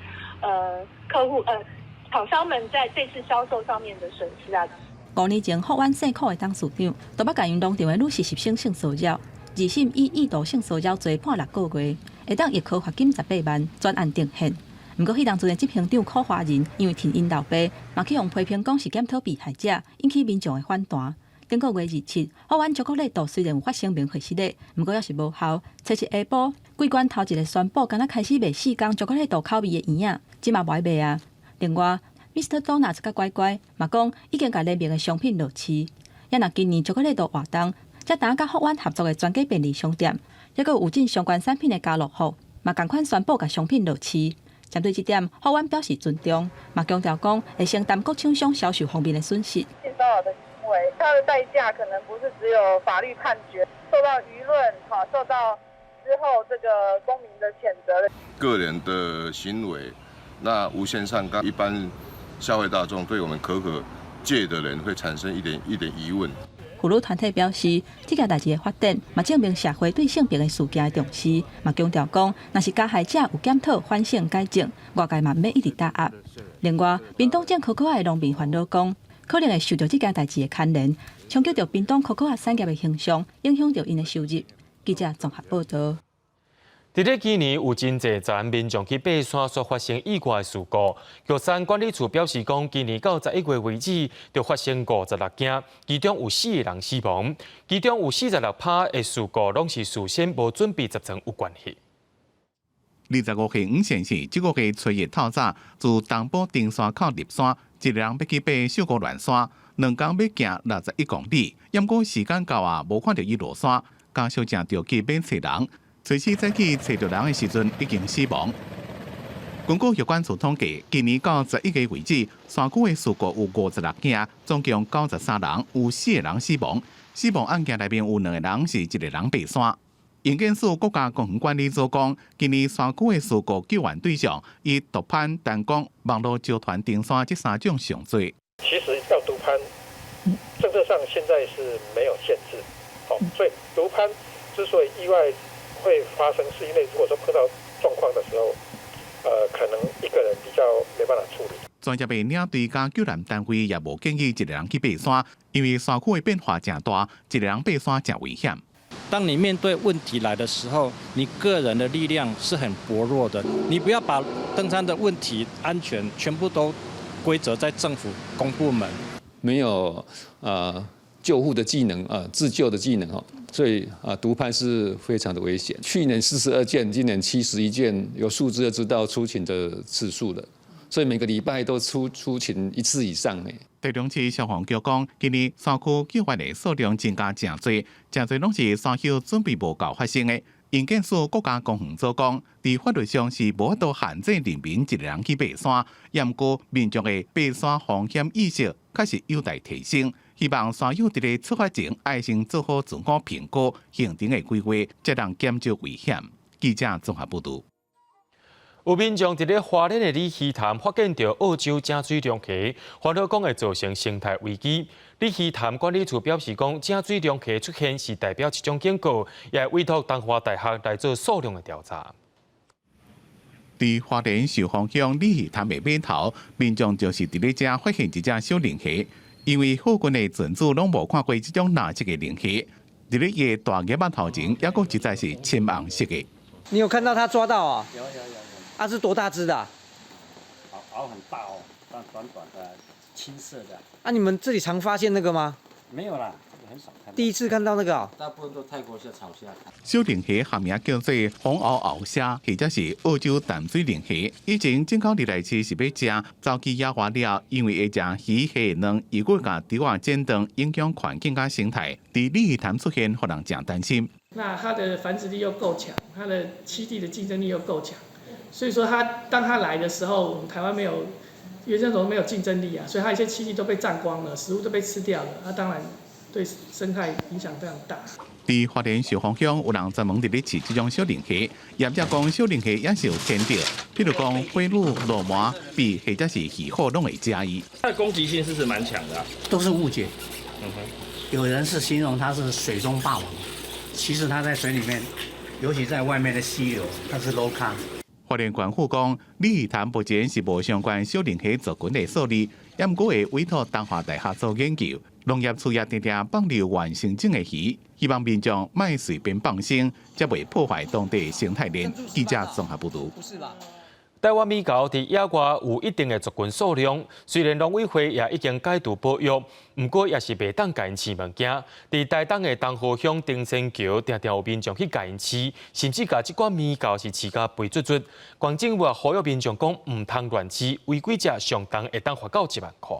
厂商们在这次销售上面的损失啊。5年前，福源姓柯的董事长，都捌甲因农场的女实习生性骚扰。二审以意图性骚扰罪判6个月，会当一科罚金18万，专案定刑。不过，迄当阵的执行长柯华仁因为听因老爸，嘛去用批评讲是检讨被害者，引起民众的反弹。顶个月27，福源巧克力豆虽然有发声明会失礼，不过也是无效。初一下晡，桂冠头一个宣布，敢若开始卖4天巧克力豆口味的圆仔，即嘛袂卖啊。另外 ，Mr. Donuts 甲乖乖嘛讲已经甲联名的商品落市，也若今年巧克力豆活动。才打甲福源合作的全家便利商店，还佫有进相关产品的家乐福，嘛共款宣布甲商品落市。针对这点，福源表示尊重，嘛强调讲会承担各厂商销售方面的损失。性骚扰的行为，它的代价可能不是只有法律判决，受到舆论受到之后这个公民的谴责的。个人的行为，那无限上纲，一般消费大众对我们可戒的人会产生一点疑问。妇女团体表示，这件代志的发展，嘛证明社会对性别的事件的重视，嘛强调讲，若是加害者有检讨反省改正，外界嘛免一直打压。另外，屏东种可可的农民烦恼讲，可能会受到这件代志的牵连，冲击到屏东可可产业的形象，影响到因的收入。记者综合报道。伫咧今年有真侪站民众去爬山所发生意外事故，玉山管理处表示讲，今年到11月为止，就发生56件，其中有4个人死亡，其中有46%的事故拢是事先无准备造成有关系。25岁吴先生，这个月初一透早，自东部登山口入山，一个人要去爬秀姑峦山，2天要行61公里，不过时间到啊，无看到伊落山，家属正着急免找人。随时再去找到人的时阵，已经死亡。根据有关处统计，今年到11月为止，山区的事故有56件，总共93人，有4个人死亡。死亡案件内面有2个人是1个人爬山。营建署国家公园管理组讲，今年山区的事故救援对象以毒攀、弹弓、网络纠团登山这3种上多。其实要毒攀，政策上现在是没有限制，所以毒攀之所以意外会发生，是因为如果说碰到状况的时候，可能一个人比较没办法处理。专业的领队甲救援单位也无建议1个人去爬山，因为山区的变化真大，1个人爬山真危险。当你面对问题来的时候，你个人的力量是很薄弱的。你不要把登山的问题、安全全部都归责在政府公部门，没有救护的技能自救的技能所以毒攀是非常的危险。去年42件，今年71件，有数字就知道出勤的次数了。所以每个礼拜都出勤1次以上呢。台中市消防局讲，今年山区救援的数量增加真多，真多拢是山丘准备无够发生的。营建署国家公园组讲，在法律上是无法度限制人民1个人去爬山，不过民众的爬山风险意识确实有待提升。希望山友伫咧出发前爱先做好自我评估、行程的规划，才能减少危险。记者综合报道。有民众伫咧花莲的里溪潭发现到澳洲正水龙虾，烦恼讲会造成生态危机。里溪潭管理处表示讲，正水龙虾出现是代表一种警告，也委托东华大学来做数量的调查。伫花莲寿丰乡里溪潭的尾头，民众就是伫咧遮发现一只小龙虾，因为附近的村子拢无看过这种垃圾的龙虾。伫咧伊的大叶仔头前，还佫实在是青红色的。你有看到他抓到啊？有。它是多大只的？螯很大哦，但短的，青色的。啊，你们这里常发现那个吗？没有啦，很少看到。第一次看到那个啊？大部分都泰国虾、草虾。小龙虾学名叫做红螯虾，或者是澳洲淡水龙虾。以前进口入来市是要食，早期野化了，因为会食鱼虾卵，如果甲猪仔剪断，影响环境甲生态，伫里溪潭出现，互人真担心。那它的繁殖力又够强，它的栖地的竞争力又够强，所以说当它来的时候，我们台湾没有原生种没有竞争力啊，所以它一些栖地都被占光了，食物都被吃掉了，那当然对生态影响非常大。伫花莲寿丰乡有人专门伫咧饲这种小龙虾，业者讲小龙虾也是有天敌，譬如讲灰鹿、罗麻、鳖或者是鱼虎拢会食伊。它的攻击性是蛮强的啊。都是误解。有人是形容它是水中霸王。其实它在水里面，尤其在外面的溪流，它是 low 咖。花莲县府讲，里溪潭目前是无相关小龙虾族群的数字，也毋过会委托东华大学做研究。农业处也定定放流原生种的鱼，希望民众莫随便放生，才袂破坏当地的生态链。记者综合报道。台湾米狗伫野外有一定的族群数量，虽然农委会也已经解除保育，不过也是袂当甲因饲物件。伫台东的东河乡丁仙桥，常常有民众去甲因饲，甚至甲即款米狗是饲甲肥卒卒。县政府也呼吁民众讲唔通乱饲，违规者上重会当罚到1万块。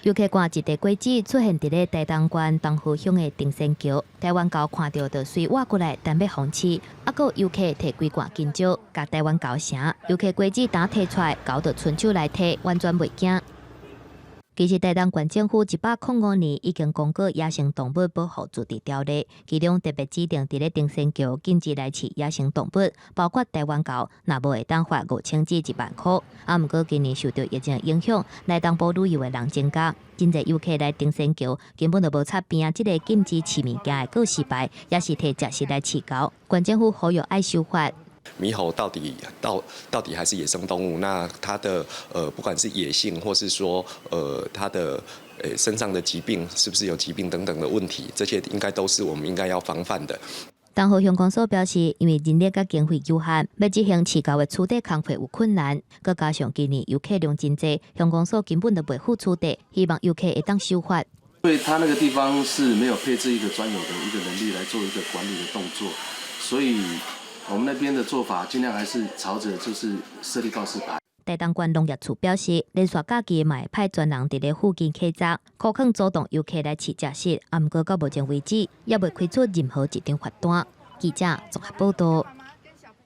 游客赶一地过节出现伫咧台东县东河乡的丁仙桥，台湾狗看到就随挖过来，但要放饲。啊，个游客摕几罐金蕉，甲台湾狗城，游客过节打摕出来，狗就伸手来摕，完全袂惊。其实台东县政府105年已经公告野生动物保护驻地条例，其中特别指定伫咧丁仙桥禁止来饲野生动物，包括台湾狗，若无会当罚5000至1万块。啊，毋过今年受到疫情影响，来东部旅游的人增加，真侪游客来丁仙桥根本就无擦边啊！即个禁止饲物件的告示牌，也是摕食食来饲狗。县政府呼吁爱守法。猕猴到底还是野生动物？那它的不管是野性，或是说它的身上的疾病是不是有疾病等等的问题，这些应该都是我们应该要防范的。东河乡公所表示，因为人力甲经费有限，要执行饲狗的处理工作有困难，佮加上今年游客量真济，乡公所根本就袂付处理，希望游客会当守法。因为他那个地方是没有配置一个专有的一个能力来做一个管理的动作，所以我们那边的做法尽量还是朝着就是设立告示牌。台东县农业处表示，连续假期嘛会派专人伫咧附近客栈，可肯主动游客来饲食食，啊，毋过到目前为止，也未开出任何一张罚单。记者综合报道。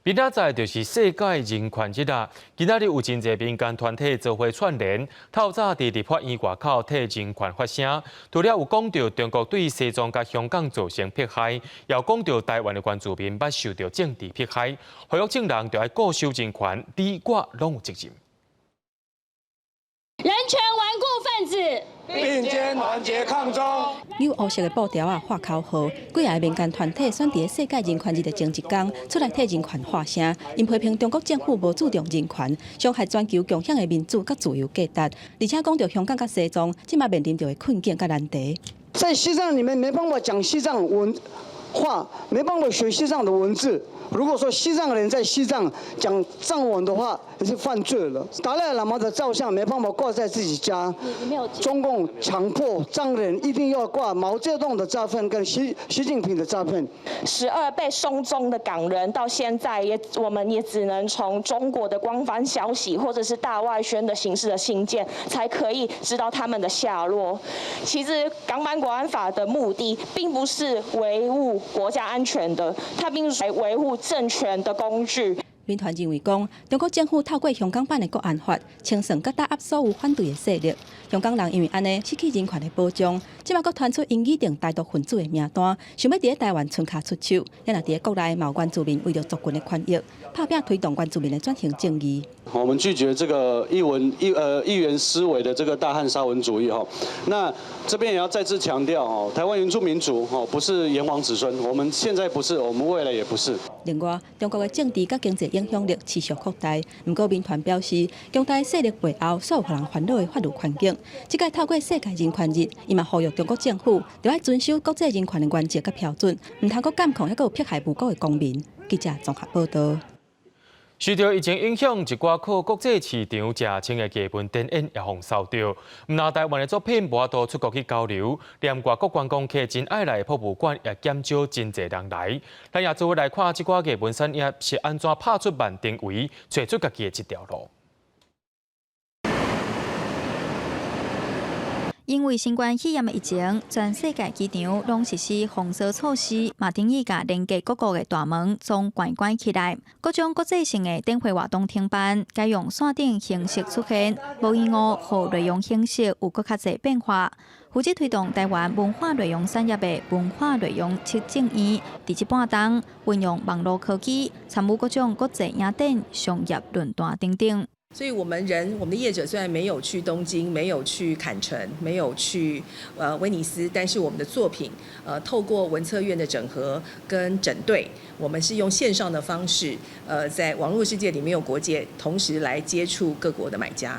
明仔载就是世界人权日啊！今仔日有真侪民间团体做伙串联，透早伫立法院外口替人权发声。除了有讲到中国对西藏甲香港造成迫害，也有讲到台湾的原住民捌受到政治迫害，呼吁证人就要固守人权，你我拢有责任。人权顽固分子并肩团结抗中。有黑色的布条啊，画口号，几个民间团体选伫世界人权日的前一天出来替人权发声，因批评中国政府无注重人权，伤害全球共享的民主甲自由价值，而且讲到香港甲西藏即马面临着的困境甲难题。在西藏里面没办法讲西藏文话，没办法学西藏的文字。如果说西藏人在西藏讲藏文的话，也是犯罪了。达赖喇嘛的照相没办法挂在自己家，中共强迫藏人一定要挂毛泽东的照片跟习近平的照片。12被送终的港人到现在我们也只能从中国的官方消息或者是大外宣的形式的信件，才可以知道他们的下落。其实港版国安法的目的并不是维护国家安全的，它并是维护政权的工具。民团认为讲，中国政府透过香港版的国安法，清算甲打压所有反对的势力。香港人因为安尼失去人权的保障，即马佫传出因议定台独分子的名单，想要伫台湾村卡出手，也若伫国内有原住民为着族群的权益，拍拼推动原住民的转型正义。我们拒绝这个议员思维的这个大汉沙文主义哈。那这边也要再次强调哦，台湾原住民族哦不是炎黄子孙，我们现在不是，我们未来也不是。另外，中国的政治甲经济影响力持续扩大。不过，民团表示，强大势力背后所有让人烦恼的法律环境，即个透过世界人权日，伊嘛呼吁中国政府要爱遵守国际人权的原则甲标准，唔通阁监控，还阁有迫害无辜的公民。记者综合报道。受到疫情影响，一寡靠国际市场食青的基本展演也防扫掉。唔那台湾的作品无法度出国去交流，连外国观光客真爱来博物馆也减少真侪人来。咱也做来看，即寡基本产业是安怎拍出万定位，找出家己的一条路。因为新冠肺炎的疫情，全世界机场拢实施封锁措施，嘛等于甲连接各国的大门总关起来。各种国际性的展会活动停办，改用线顶形式出现，无意外，互内容形式有搁较侪变化。负责推动台湾文化内容产业的文化内容促进院，伫即半冬运用网络科技，参与各种国际影展、商业论坛等等。所以我们的业者虽然没有去东京，没有去坎城，没有去威尼斯，但是我们的作品透过文策院的整合跟整队，我们是用线上的方式，在网络世界里面有国界，同时来接触各国的买家。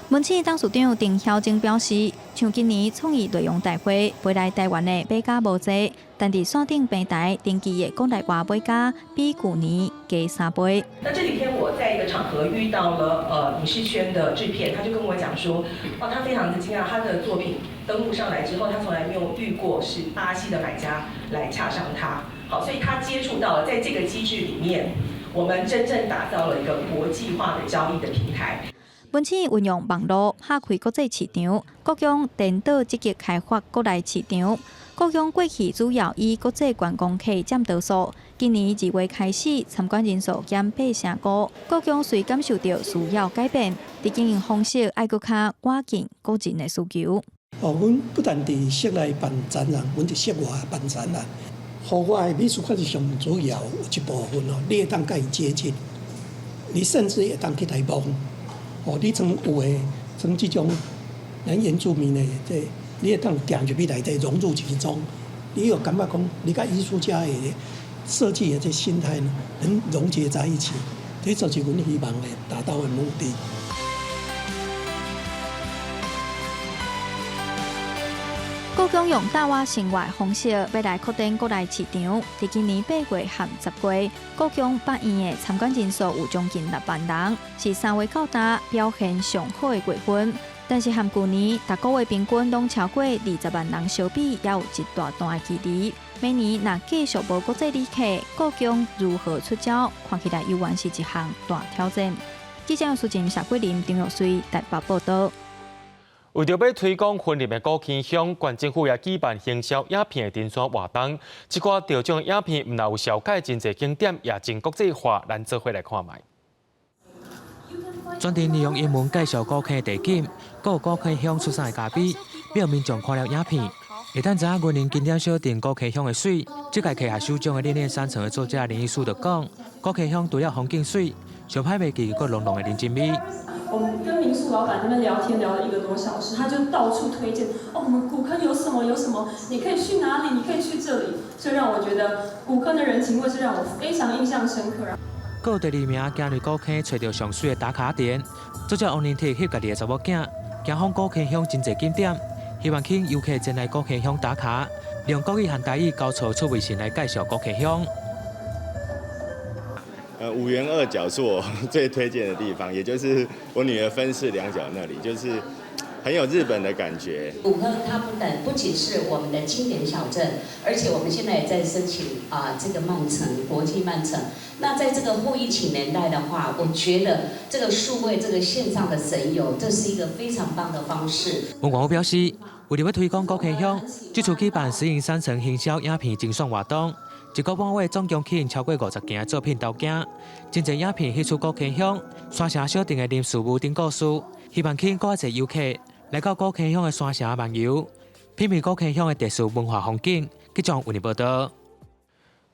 文企董事长丁孝晶表示，像今年创意内容大会，飞来台湾的买家无济，但伫线顶平台登记的国内外买家比去年加3倍。那这几天我在一个场合遇到了影视圈的制片，他就跟我讲说，他非常的惊讶，他的作品登录上来之后，他从来没有遇过是巴西的买家来洽商他。好，所以他接触到了在这个机制里面，我们真正打造了一个国际化的交易的平台。文企运用网络打开国际市场，各项颠倒积极开发国内市场。各项过去主要以国际观光客占多数，今年2月开始参观人数减8成5，各项虽感受到需要改变，伫经营方式爱搁较赶紧个人的需求。阮不但伫室内办展览，阮伫室外办展览。户外美术馆是上主要一部分哦，你会当甲伊接近，你甚至会当去来摸。你像有诶，像这种咱原住民诶，你会当行入去内底融入其中，你有感觉讲，你甲艺术家诶设计诶这心态呢，能融结在一起，这就是阮希望诶达到诶目的。各项用大挖生活方式要来扩展国内市场，伫今年8月和10月，各项8院的参观人数有将近6万人，是3月到达表现上好的月份。但是和去年逐个月平均拢超过20万人相比，也有一大段的距离。每年若继续无国际旅客，各项如何出招，看起来依然是一项大挑战。记者苏静、夏桂林、张玉水台北报道。为着要推广婚礼的高倾向，县政府也举办行销影片的登山活动。这款得奖影片唔但有小改真侪景点，也真国际化，咱做伙来看卖。专程利用英文介绍高坑地景，还有高坑乡出产的咖啡，俾民众看了影片，会当知影原林景点小镇高坑乡的水。这届客下首奖的恋恋山城的作家林艺术就讲，高坑乡除了风景水，上歹袂记个浓浓的人情味。我们跟民宿老板那边聊天聊了1个多小时，他就到处推荐我们古坑有什么，你可以去哪里，你可以去这里，所以让我觉得古坑的人情味是让我非常印象深刻。还有第2名，行入古坑找到上水的打卡点，作者王连铁翕家己的查某囝，行访古坑乡真侪景点，希望请游客前来古坑乡打卡，利用国语和台语交错出微信来介绍古坑乡。5元2角是我最推荐的地方，也就是我女儿分饰2角那里，就是很有日本的感觉。古坑它不仅是我们的经典小镇，而且我们现在也在申请这个慢城国际慢城。那在这个后疫情年代的话，我觉得这个数位这个线上的神游，这是一个非常棒的方式。文管局表示，为了要推广古坑乡，这次举办私营山城行销影片竞选活动。一个半月总共吸引超过50件作品投件，真侪影片翕出高溪乡山城小镇的临事物等故事，希望吸引更侪游客来到高溪乡的山城漫游，品味高溪乡的特殊文化风景。记者为你报道。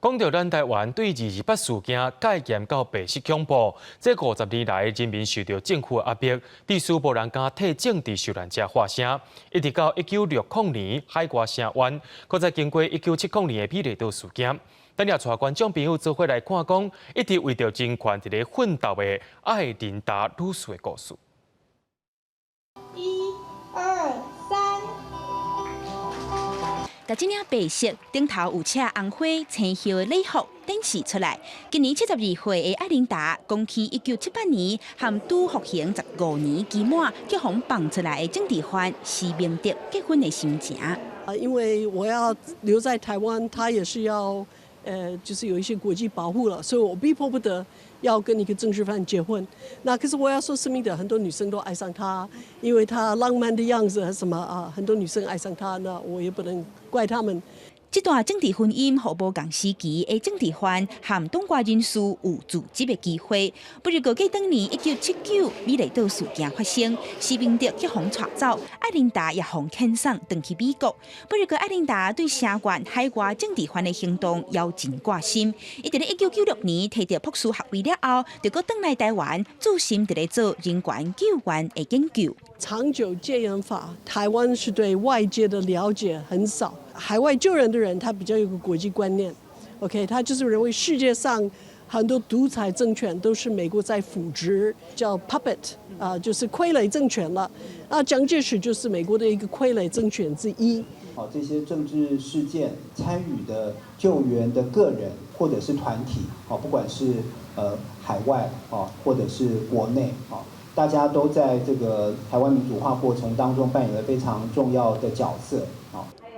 讲到咱台湾对228事件戒严到白色恐怖，这50年来人民受到政府的压迫，历史无人敢替政治受难者发声，一直到1960年海外声援，搁再经过1970年的美丽岛事件，咱也带观众朋友做伙来看讲，一直为着人权伫咧奋斗的艾琳达女士的故事。1、2、3。甲这领白色顶头有赤红花青叶的礼服展示出来。今年72岁的艾琳达讲起1978年和拄服刑15年期满结婚放出来的政治犯施明德结婚的心情。因为我要留在台湾，他也是要就是有一些国际保护了，所以我逼迫不得要跟一个政治犯结婚。那可是我要说施明德，很多女生都爱上他，因为他浪漫的样子什么啊，很多女生爱上他，那我也不能怪他们。这段政治婚姻，互无共时期的政治犯和当官人士有自执的机会。不如过继当年1979美丽岛事件发生，施明德去互带走，艾琳达也互遣送回去美国。不如过艾琳达对声援海外政治犯的行动要真挂心。伊伫咧1996年摕到博士学位了后，就搁返来台湾，注心伫咧做人权救援的研究。长久戒严法，台湾是对外界的了解很少。海外救人的人，他比较有个国际观念 ，OK， 他就是认为世界上很多独裁政权都是美国在扶植，叫 puppet 就是傀儡政权了。蒋介石就是美国的一个傀儡政权之一。好，这些政治事件参与的救援的个人或者是团体，不管是海外或者是国内大家都在这个台湾民主化过程当中扮演了非常重要的角色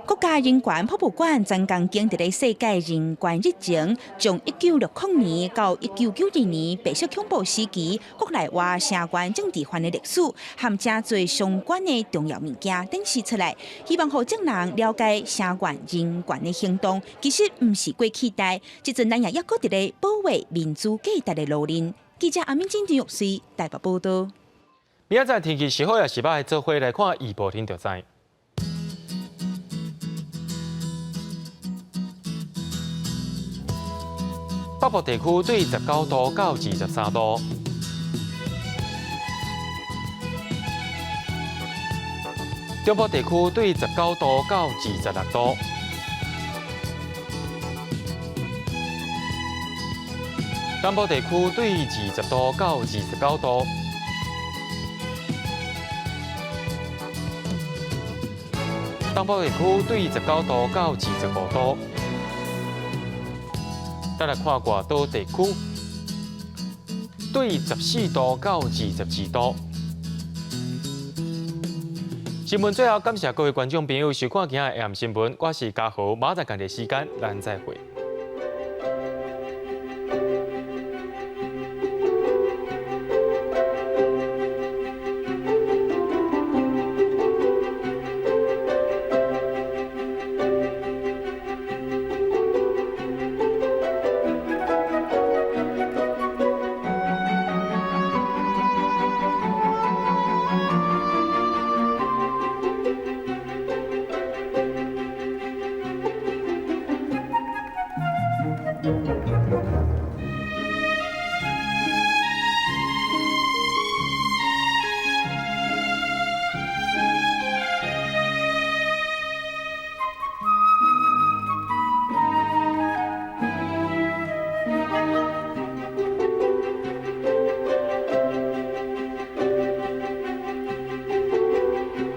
国家人权博物馆曾经经历世界人权日程，从1960年到1992年白色恐怖时期国内外声援政治犯的历史，和真侪相关的重要物件展示出来，希望让众人了解声援人权的行动，其实不是过期待，即阵咱也抑搁伫咧保卫民主价值的路人。记者阿敏真张玉水台北报道。明仔载天气是好也是歹，做伙来看预报天就知。北部地区对19度到23度，中部地区对19度到26度，南部地区对20度到29度，东部地区对19度到25度。再来看外岛地区，对14度到22度。新闻最后，感谢各位观众朋友收看今日的AM新闻，我是嘉豪，马上同个时间，咱再会。